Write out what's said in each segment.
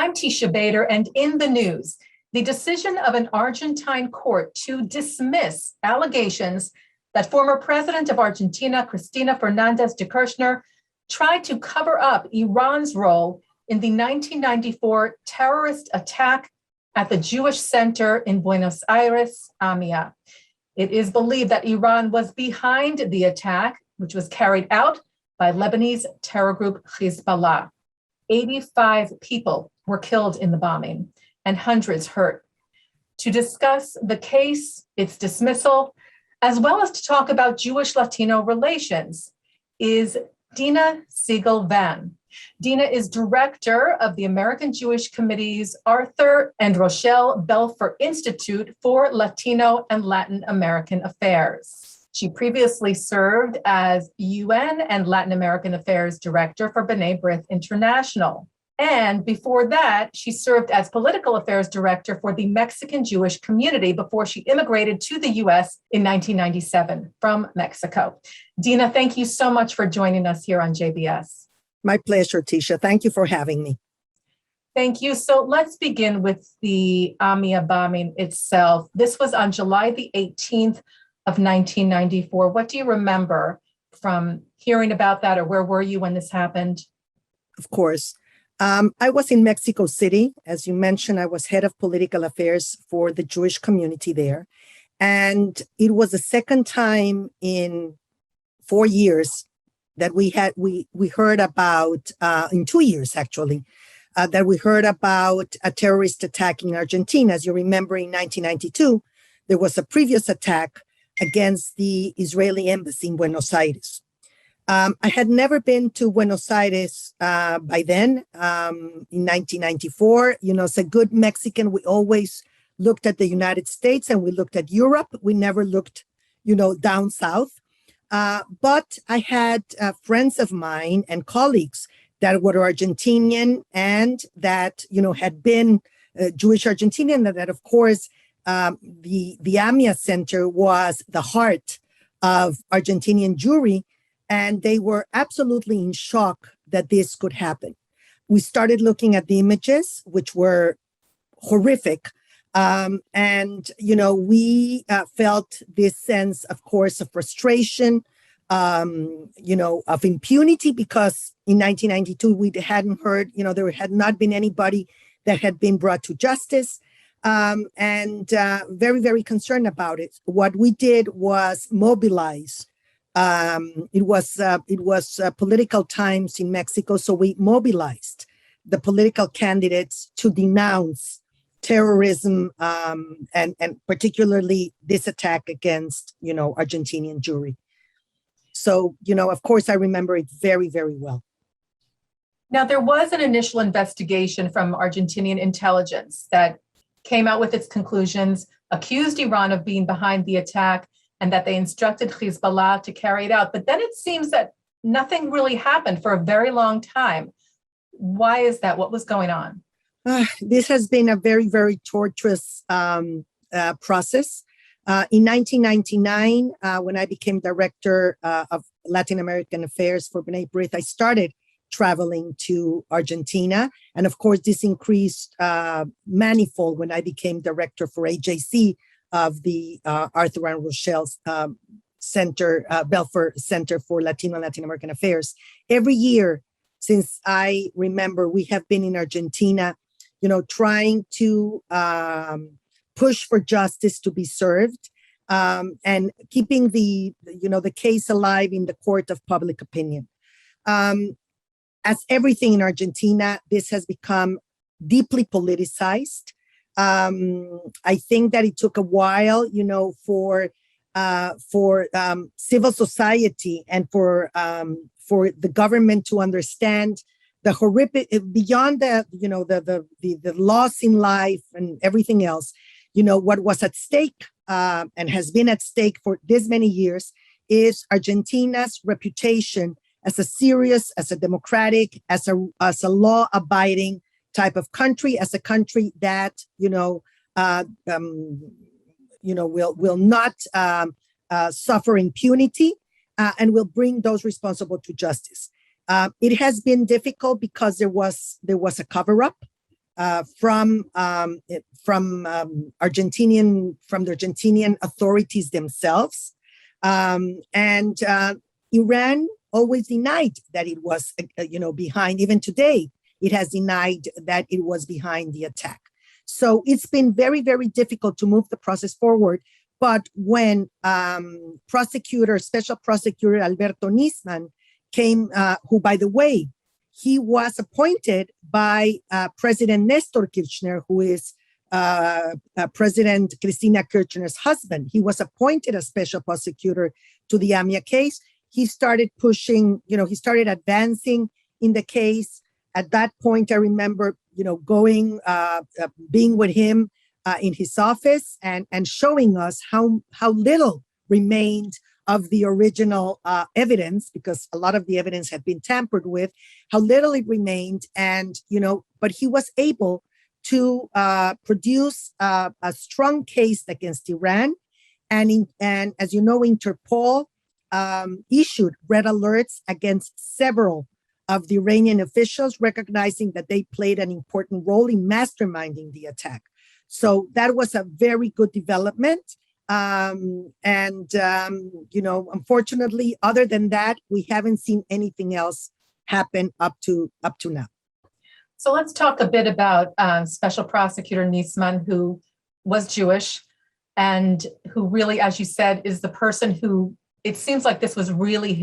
I'm Tisha Bader, and in the news, the decision of an Argentine court to dismiss allegations that former President of Argentina, Cristina Fernández de Kirchner, tried to cover up Iran's role in the 1994 terrorist attack at the Jewish Center in Buenos Aires, AMIA. It is believed that Iran was behind the attack, which was carried out by Lebanese terror group Hezbollah. 85 people were killed in the bombing and hundreds hurt. To discuss the case, its dismissal, as well as to talk about Jewish-Latino relations, is Dina Siegel Vann. Dina is director of the American Jewish Committee's Arthur and Rochelle Belfer Institute for Latino and Latin American Affairs. She previously served as UN and Latin American Affairs Director for B'nai B'rith International. And before that, she served as Political Affairs Director for the Mexican Jewish community before she immigrated to the US in 1997 from Mexico. Dina, thank you so much for joining us here on JBS. My pleasure, Tisha. Thank you for having me. Thank you. So let's begin with the AMIA bombing itself. This was on July the 18th of 1994. What do you remember from hearing about that, or where were you when this happened? Of course. I was in Mexico City. As you mentioned, I was head of political affairs for the Jewish community there. And it was the second time in 4 years that we heard about, in 2 years actually, that we heard about a terrorist attack in Argentina. As you remember, in 1992, there was a previous attack against the Israeli embassy in Buenos Aires. I had never been to Buenos Aires by then, in 1994. You know, as a good Mexican, we always looked at the United States and we looked at Europe. We never looked, down south. But I had friends of mine and colleagues that were Argentinian and that, had been Jewish Argentinian, and that, of course, the AMIA Center was the heart of Argentinian Jewry. And they were absolutely in shock that this could happen. We started looking at the images, which were horrific. We felt this sense, of course, of frustration, of impunity, because in 1992, we hadn't heard, there had not been anybody that had been brought to justice, very, very concerned about it. What we did was mobilize. It was political times in Mexico, so we mobilized the political candidates to denounce terrorism and particularly this attack against, Argentinian Jewry. So, of course, I remember it very, very well. Now, there was an initial investigation from Argentinian intelligence that came out with its conclusions, accused Iran of being behind the attack, and that they instructed Hezbollah to carry it out. But then it seems that nothing really happened for a very long time. Why is that? What was going on? This has been a very, very torturous process. In 1999, when I became director of Latin American Affairs for B'nai B'rith, I started traveling to Argentina. And of course, this increased manifold when I became director for AJC, of the Arthur and Rochelle Center, Belfer Center for Latino and Latin American Affairs. Every year since I remember, we have been in Argentina, trying to push for justice to be served and keeping the case alive in the court of public opinion. As everything in Argentina, this has become deeply politicized. I think that it took a while, for civil society and for the government to understand the horrific, beyond the loss in life and everything else, what was at stake and has been at stake for this many years is Argentina's reputation as a serious, as a democratic, as a law-abiding type of country, as a country that will not suffer impunity and will bring those responsible to justice. It has been difficult because there was a cover-up. the Argentinian authorities themselves, and Iran always denied that it was, behind. Even today, it has denied that it was behind the attack. So it's been very, very difficult to move the process forward. But when Special Prosecutor Alberto Nisman came, who, by the way, he was appointed by President Nestor Kirchner, who is President Cristina Kirchner's husband. He was appointed as special prosecutor to the AMIA case. He started pushing, he started advancing in the case. At that point, I remember, going, being with him in his office and showing us how little remained of the original evidence, because a lot of the evidence had been tampered with, how little it remained. And, but he was able to produce a strong case against Iran. And as you know, Interpol issued red alerts against several of the Iranian officials, recognizing that they played an important role in masterminding the attack. So that was a very good development. Unfortunately, other than that, we haven't seen anything else happen up to now. So let's talk a bit about Special Prosecutor Nisman, who was Jewish and who really, as you said, is the person who, it seems like this was really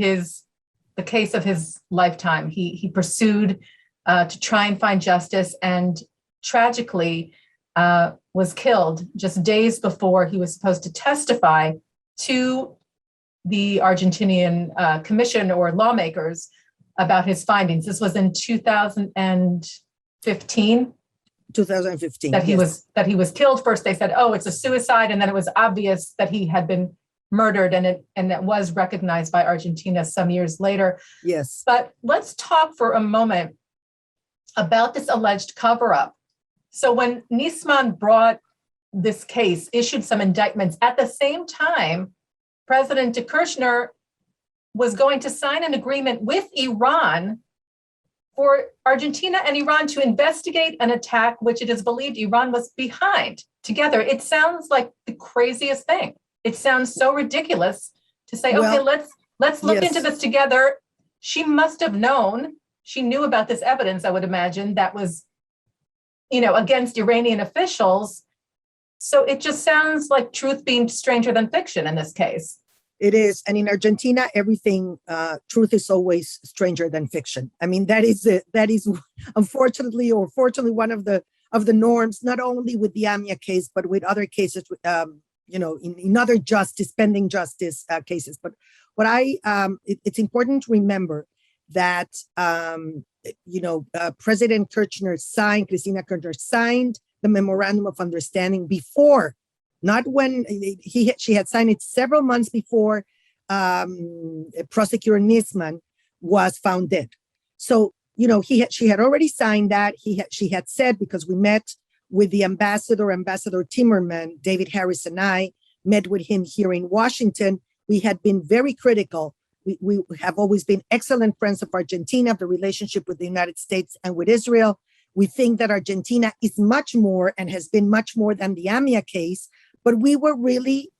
the case of his lifetime. He pursued to try and find justice, and tragically was killed just days before he was supposed to testify to the Argentinian commission or lawmakers about his findings. This was in 2015. 2015. That he was killed. First, they said, "Oh, it's a suicide," and then it was obvious that he had been murdered, and that was recognized by Argentina some years later. Yes. But let's talk for a moment about this alleged cover-up. So when Nisman brought this case, issued some indictments, at the same time, President de Kirchner was going to sign an agreement with Iran for Argentina and Iran to investigate an attack which it is believed Iran was behind together. It sounds like the craziest thing. It sounds so ridiculous to say, okay, let's look into this together. She must have known, she knew about this evidence, I would imagine, that was, against Iranian officials. So it just sounds like truth being stranger than fiction in this case. It is. And in Argentina, everything, truth is always stranger than fiction. I mean, that is unfortunately or fortunately one of the norms, not only with the AMIA case, but with other cases, in other pending justice cases. But it's important to remember that, President Cristina Kirchner signed the memorandum of understanding before, not when she had signed it several months before Prosecutor Nisman was found dead. So, she had already signed that. She had said, because we met with the Ambassador Timmerman, David Harris and I met with him here in Washington. We had been very critical. We have always been excellent friends of Argentina, of the relationship with the United States and with Israel. We think that Argentina is much more and has been much more than the AMIA case. But we were really,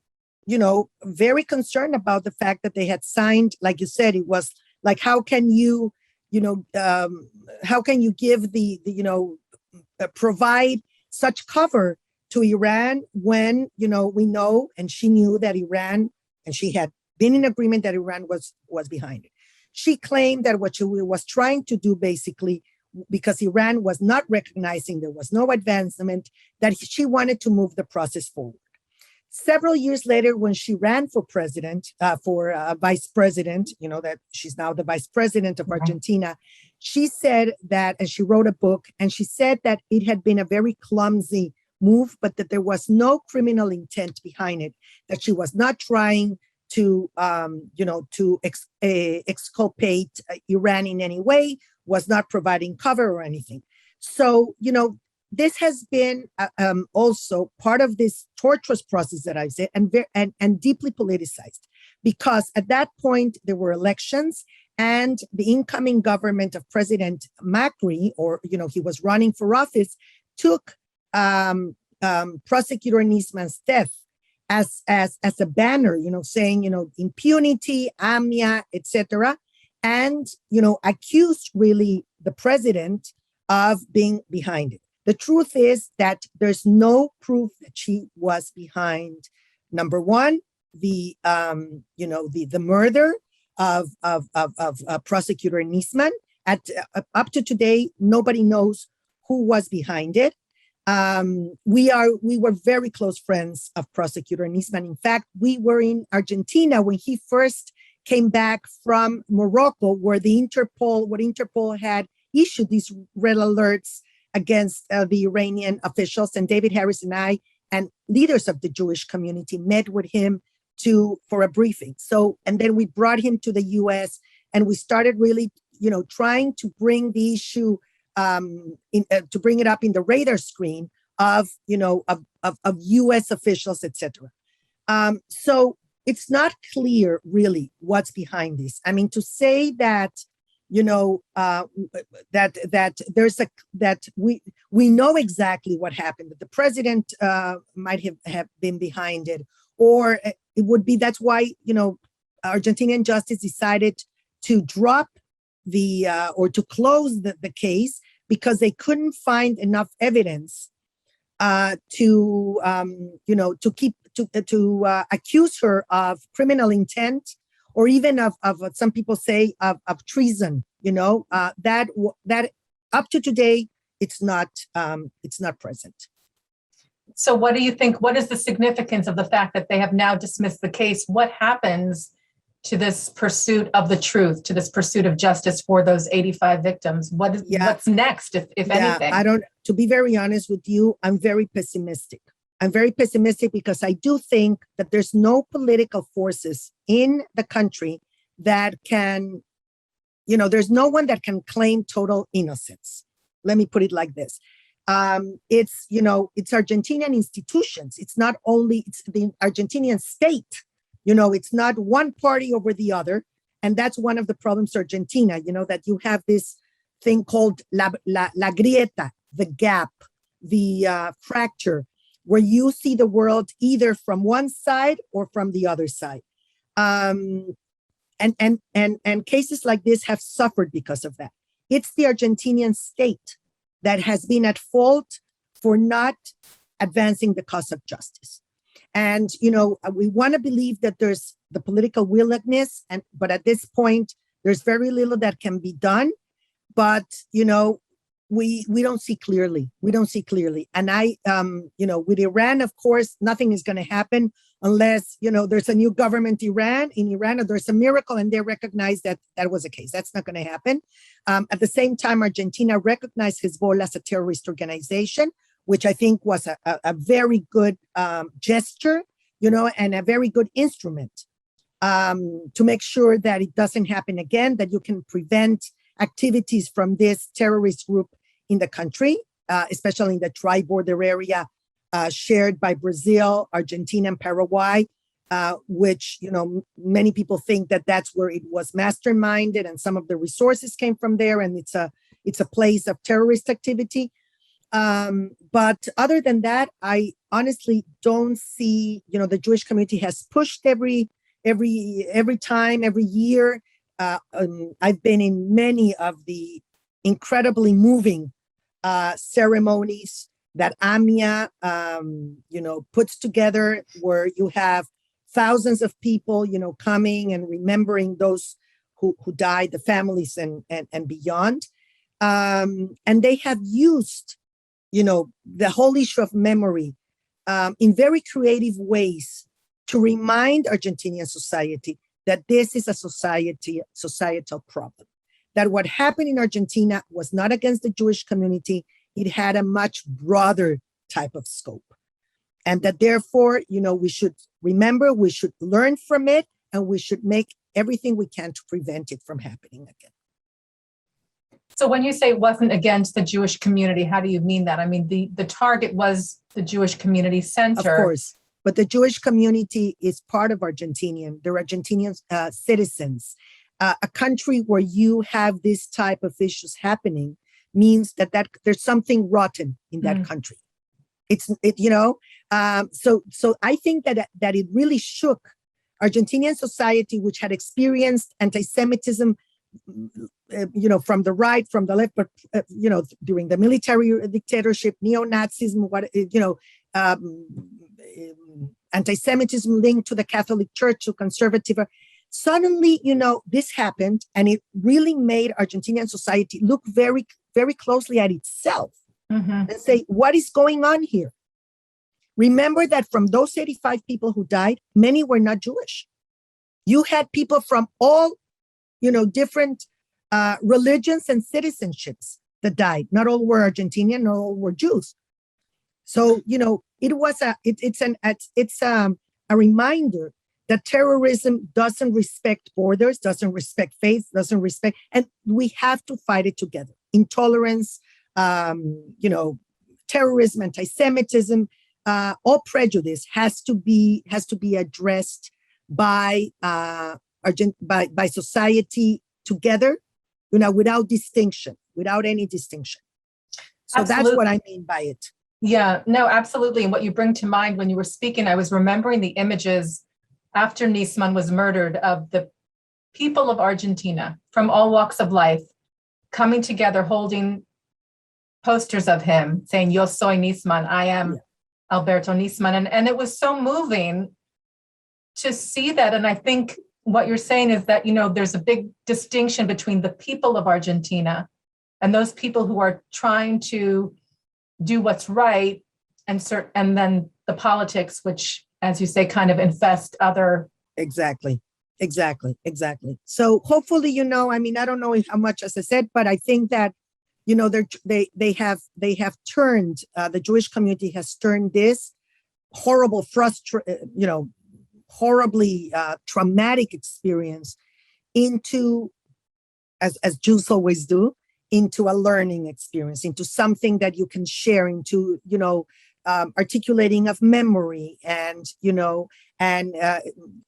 very concerned about the fact that they had signed, like you said, it was like, how can you give provide such cover to Iran when, we know, and she knew that Iran, and she had been in agreement that Iran was behind it. She claimed that what she was trying to do, basically, because Iran was not recognizing there was no advancement, that she wanted to move the process forward. Several years later, when she ran for president, vice president, that she's now the vice president of Argentina, she said that, and she wrote a book, and she said that it had been a very clumsy move, but that there was no criminal intent behind it, that she was not trying to, exculpate Iran in any way, was not providing cover or anything. So, this has been also part of this torturous process that I said, and deeply politicized, because at that point there were elections, and the incoming government of President Macri, or he was running for office, took Prosecutor Nisman's death as a banner, saying, impunity, AMIA, etc., and, accused really the president of being behind it. The truth is that there's no proof that she was behind. Number one, the murder of Prosecutor Nisman. Up to today, nobody knows who was behind it. We were very close friends of Prosecutor Nisman. In fact, we were in Argentina when he first came back from Morocco, where Interpol had issued these red alerts against the Iranian officials, and David Harris and I and leaders of the Jewish community met with him for a briefing. And then we brought him to the U.S. and we started really, trying to bring the issue to bring it up in the radar screen of U.S. officials, etc. So it's not clear really what's behind this. I mean, to say that that we know exactly what happened, that the president might have been behind it, or it would be, that's why Argentinian justice decided to drop or to close the case, because they couldn't find enough evidence to accuse her of criminal intent, or even of some people say of treason. That up to today it's not present. So what do you think? What is the significance of the fact that they have now dismissed the case? What happens to this pursuit of the truth, to this pursuit of justice for those 85 victims? What's next, if anything? To be very honest with you, I'm very pessimistic. I'm very pessimistic because I do think that there's no political forces in the country that can, there's no one that can claim total innocence. Let me put it like this. It's Argentinian institutions. It's not only, it's the Argentinian state. It's not one party over the other. And that's one of the problems of Argentina, that you have this thing called la grieta, the gap, the fracture, where you see the world either from one side or from the other side. And cases like this have suffered because of that. It's the Argentinian state that has been at fault for not advancing the cause of justice. And, we want to believe that there's the political willingness, but at this point, there's very little that can be done. But, we don't see clearly. We don't see clearly. And with Iran, of course, nothing is going to happen unless, there's a new government in Iran, or there's a miracle and they recognize that was the case. That's not going to happen. At the same time, Argentina recognized Hezbollah as a terrorist organization, which I think was a very good gesture, and a very good instrument to make sure that it doesn't happen again, that you can prevent activities from this terrorist group in the country, especially in the tri-border area shared by Brazil, Argentina, and Paraguay, which, many people think that that's where it was masterminded and some of the resources came from there, and it's a place of terrorist activity. But other than that, I honestly don't see, the Jewish community has pushed every time, every year. I've been in many of the incredibly moving ceremonies that AMIA, puts together, where you have thousands of people, coming and remembering those who died, the families and beyond. And they have used, the whole issue of memory in very creative ways to remind Argentinian society that this is a societal problem, that what happened in Argentina was not against the Jewish community. It had a much broader type of scope. And that therefore, we should remember, we should learn from it, and we should make everything we can to prevent it from happening again. So when you say it wasn't against the Jewish community, how do you mean that? I mean, the target was the Jewish Community Center. Of course. But the Jewish community is part of Argentinian. They're Argentinian citizens. A country where you have this type of issues happening means that there's something rotten in that country. So I think that it really shook Argentinian society, which had experienced anti-Semitism, from the right, from the left, but during the military dictatorship, neo-Nazism, anti-Semitism linked to the Catholic Church, to conservative. Suddenly, this happened, and it really made Argentinian society look very, very closely at itself and say, what is going on here? Remember that from those 85 people who died, many were not Jewish. You had people from all, different religions and citizenships that died. Not all were Argentinian, not all were Jews. So, it was a reminder that terrorism doesn't respect borders, doesn't respect faith, and we have to fight it together. Intolerance, terrorism, anti-Semitism, all prejudice has to be addressed by society together, without distinction, without any distinction. So Absolutely. That's what I mean by it. Yeah, no, absolutely. And what you bring to mind when you were speaking, I was remembering the images after Nisman was murdered of the people of Argentina from all walks of life coming together, holding posters of him saying, "Yo soy Nisman, I am Alberto Nisman." And it was so moving to see that. And I think what you're saying is that, there's a big distinction between the people of Argentina and those people who are trying to do what's right, and then the politics, which, as you say, kind of infest other. Exactly. So hopefully, I don't know how much, as I said, but I think that, they have turned, the Jewish community has turned this horrible, horribly traumatic experience into, as Jews always do, into a learning experience, into something that you can share, into, articulating of memory, and,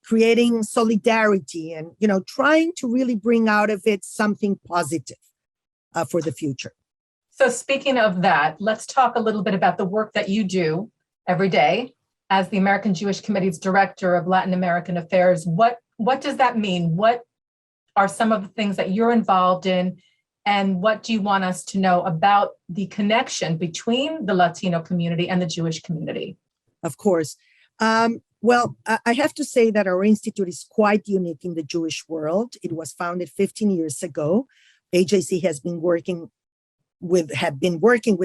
creating solidarity, and, trying to really bring out of it something positive for the future. So speaking of that, let's talk a little bit about the work that you do every day as the American Jewish Committee's Director of Latin American Affairs. What does that mean? What are some of the things that you're involved in? And what do you want us to know about the connection between the Latino community and the Jewish community? Of course. Well, I have to say that our institute is quite unique in the Jewish world. It was founded 15 years ago. AJC has been working with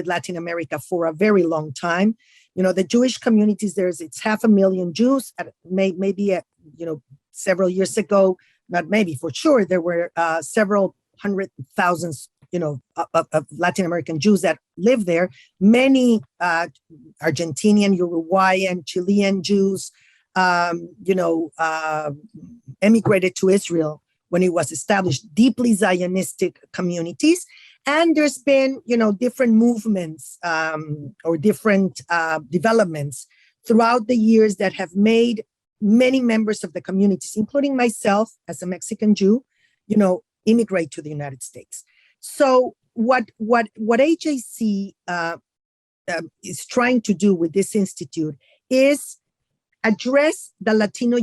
Latin America for a very long time. The Jewish communities, it's 500,000 Jews. Maybe several years ago, not maybe, for sure, there were several hundred thousands, of Latin American Jews that live there. Many Argentinian, Uruguayan, Chilean Jews, emigrated to Israel when it was established. Deeply Zionistic communities. And there's been, different movements or different developments throughout the years that have made many members of the communities, including myself as a Mexican Jew, immigrate to the United States. So what AJC is trying to do with this institute is address the Latino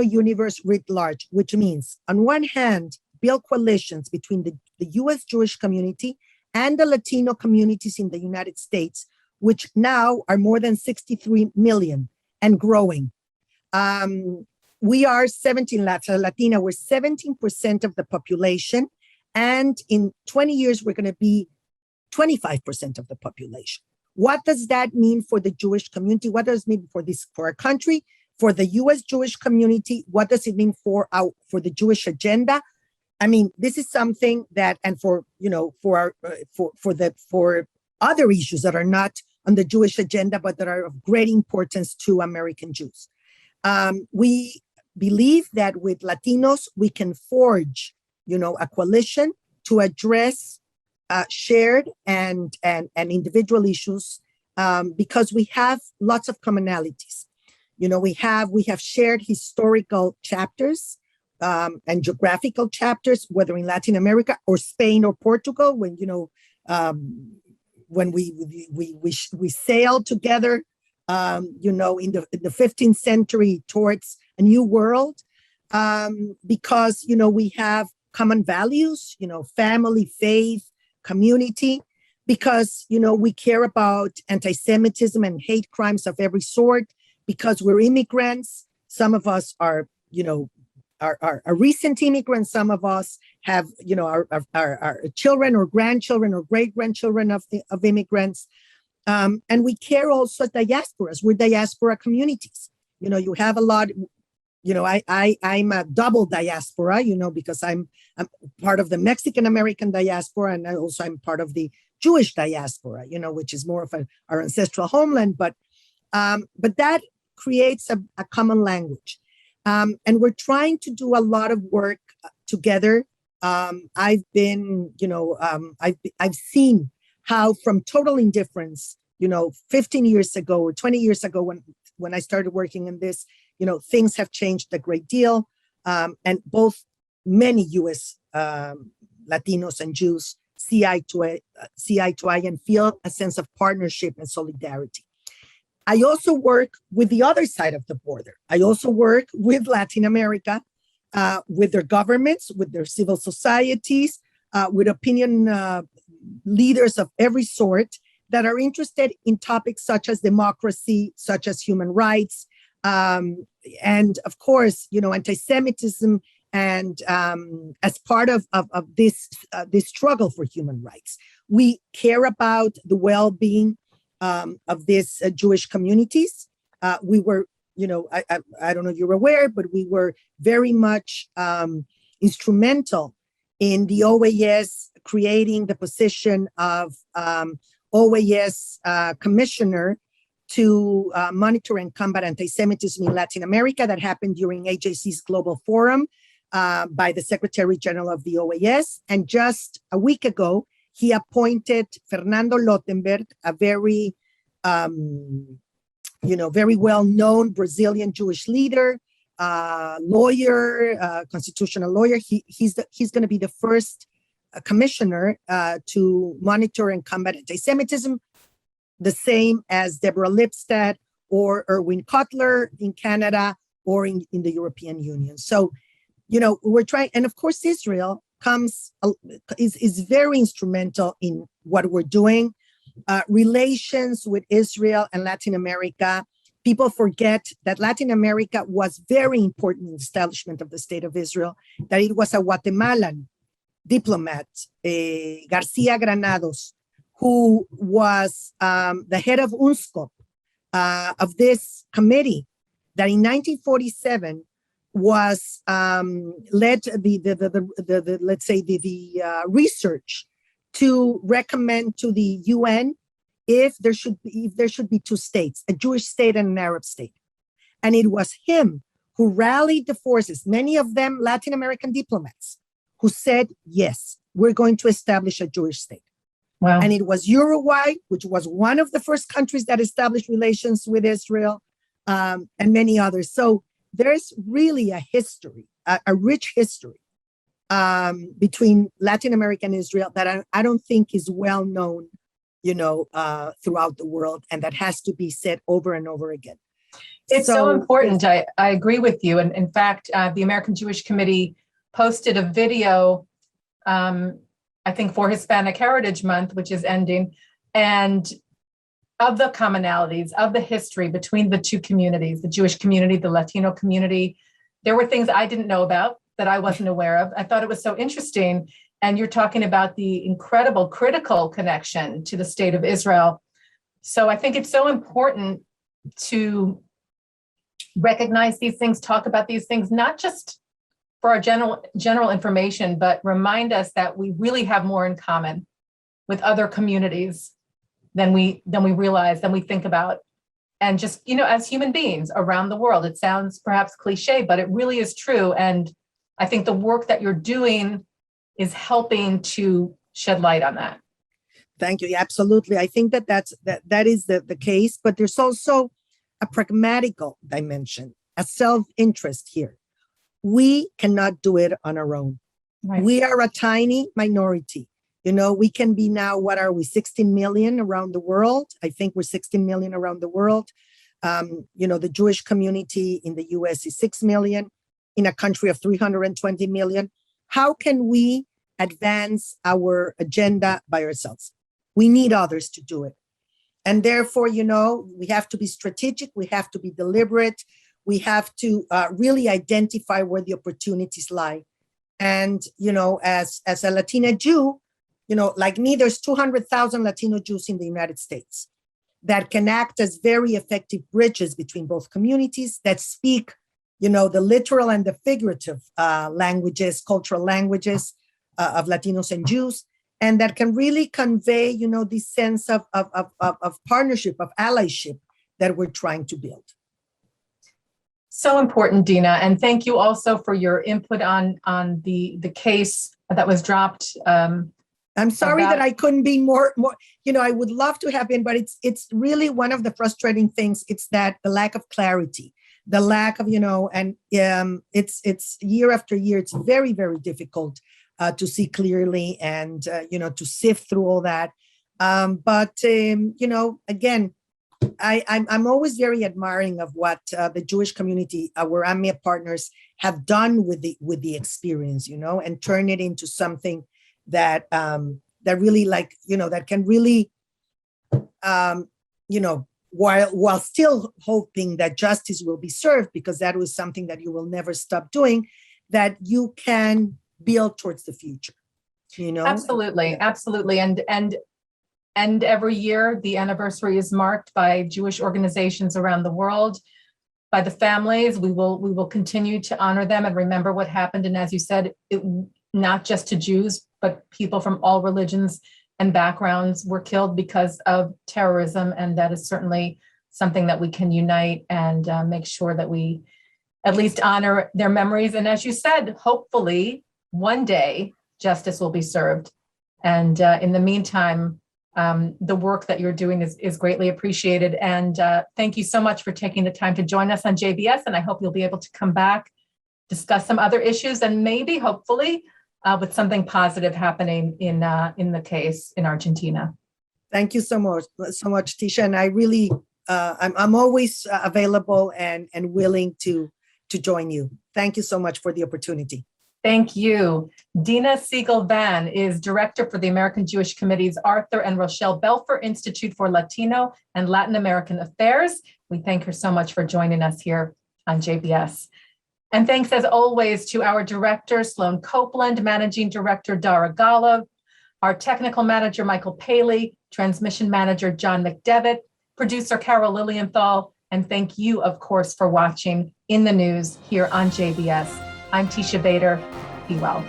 universe writ large, which means, on one hand, build coalitions between the U.S. Jewish community and the Latino communities in the United States, which now are more than 63 million and growing. We are 17 Latina, we're 17% of the population. And in 20 years, we're going to be 25% of the population. What does that mean for the Jewish community? What does it mean for our country, for the U.S. Jewish community? What does it mean for the Jewish agenda? I mean, this is something that, and for other issues that are not on the Jewish agenda, but that are of great importance to American Jews. We believe that with Latinos, we can forge, a coalition to address shared and individual issues, because we have lots of commonalities. We have shared historical chapters. and geographical chapters, whether in Latin America or Spain or Portugal, when when we sailed together, in the 15th century towards a new world, because we have common values, family, faith, community, because we care about anti-Semitism and hate crimes of every sort, because we're immigrants. Some of us are recent immigrants. Some of us have, our children or grandchildren or great-grandchildren of immigrants. And we care also as diasporas. We're diaspora communities. You have a lot, I'm a double diaspora, because I'm part of the Mexican-American diaspora, and I'm part of the Jewish diaspora, which is more of our ancestral homeland. But that creates a common language. And we're trying to do a lot of work together. I've been, I've seen how from total indifference, 15 years ago or 20 years ago when I started working in this, things have changed a great deal. And both many US Latinos and Jews see eye to eye and feel a sense of partnership and solidarity. I also work with the other side of the border. I also work with Latin America, with their governments, with their civil societies, with opinion leaders of every sort that are interested in topics such as democracy, such as human rights, and of course, anti-Semitism, and as part of this struggle for human rights. We care about the well-being of these Jewish communities. We were, I don't know if you're aware, but we were very much instrumental in the OAS creating the position of OAS commissioner to monitor and combat anti-Semitism in Latin America. That happened during AJC's Global Forum by the Secretary General of the OAS. And just a week ago, he appointed Fernando Lottenberg, a very, very well-known Brazilian Jewish leader, lawyer, constitutional lawyer. He's going to be the first commissioner to monitor and combat anti-Semitism, the same as Deborah Lipstadt or Erwin Cutler in Canada or in the European Union. So, we're trying, and of course, Israel is very instrumental in what we're doing. Relations with Israel and Latin America. People forget that Latin America was very important in the establishment of the State of Israel, that it was a Guatemalan diplomat, Garcia Granados, who was the head of UNSCOP, of this committee that in 1947 was led the let's say the research to recommend to the UN if there should be two states, a Jewish state and an Arab state. And it was him who rallied the forces, many of them Latin American diplomats, who said, yes, we're going to establish a Jewish state. Wow. And it was Uruguay, which was one of the first countries that established relations with Israel, and many others. So there's really a history, a rich history between Latin America and Israel that I don't think is well known, throughout the world, and that has to be said over and over again. It's so important. I agree with you. And in fact, the American Jewish Committee posted a video, I think for Hispanic Heritage Month, which is ending, and of the commonalities, of the history between the two communities, the Jewish community, the Latino community. There were things I didn't know about that I wasn't aware of. I thought it was so interesting. And you're talking about the incredible critical connection to the State of Israel. So I think it's so important to recognize these things, talk about these things, not just for our general information, but remind us that we really have more in common with other communities than we realize, than we think about. And just, as human beings around the world, it sounds perhaps cliche, but it really is true. And I think the work that you're doing is helping to shed light on that. Thank you. Yeah, absolutely. I think that is the case, but there's also a pragmatical dimension, a self-interest here. we cannot do it on our own. Right. We are a tiny minority. You know, we can be now, what are we, 16 million around the world? I think we're 16 million around the world. You know, the Jewish community in the US is 6 million, in a country of 320 million. How can we advance our agenda by ourselves? We need others to do it. And therefore, you know, we have to be strategic, we have to be deliberate, we have to really identify where the opportunities lie. And, you know, as a Latina Jew, you know, like me, there's 200,000 Latino Jews in the United States that can act as very effective bridges between both communities that speak, you know, the literal and the figurative languages, cultural languages of Latinos and Jews, and that can really convey, you know, this sense of partnership, of allyship that we're trying to build. So important, Dina, and thank you also for your input on the case that was dropped. I'm sorry that I couldn't be more, you know, I would love to have been, but it's really one of the frustrating things. It's that the lack of clarity, the lack of, you know, and it's year after year, it's very, very difficult to see clearly and, you know, to sift through all that. You know, again, I'm always very admiring of what the Jewish community, our AMIA partners have done with the experience, you know, and turn it into something that that really, like, you know, that can really, you know, while still hoping that justice will be served, because that was something that you will never stop doing, that you can build towards the future, you know? Absolutely, absolutely. And every year, the anniversary is marked by Jewish organizations around the world, by the families. We will continue to honor them and remember what happened. And as you said, not just to Jews, but people from all religions and backgrounds were killed because of terrorism. And that is certainly something that we can unite and make sure that we at least honor their memories. And as you said, hopefully one day justice will be served. And in the meantime, the work that you're doing is greatly appreciated. And thank you so much for taking the time to join us on JBS. And I hope you'll be able to come back, discuss some other issues, and maybe, hopefully, with something positive happening in the case in Argentina. Thank you so much, Tisha. And I really, I'm always available and willing to join you. Thank you so much for the opportunity. Thank you. Dina Siegel Vann is Director for the American Jewish Committee's Arthur and Rochelle Belfer Institute for Latino and Latin American Affairs. We thank her so much for joining us here on JBS. And thanks, as always, to our director, Sloan Copeland, Managing Director, Dara Golub, our technical manager, Michael Paley, transmission manager, John McDevitt, producer, Carol Lilienthal, and thank you, of course, for watching In the News here on JBS. I'm Tisha Bader. Be well.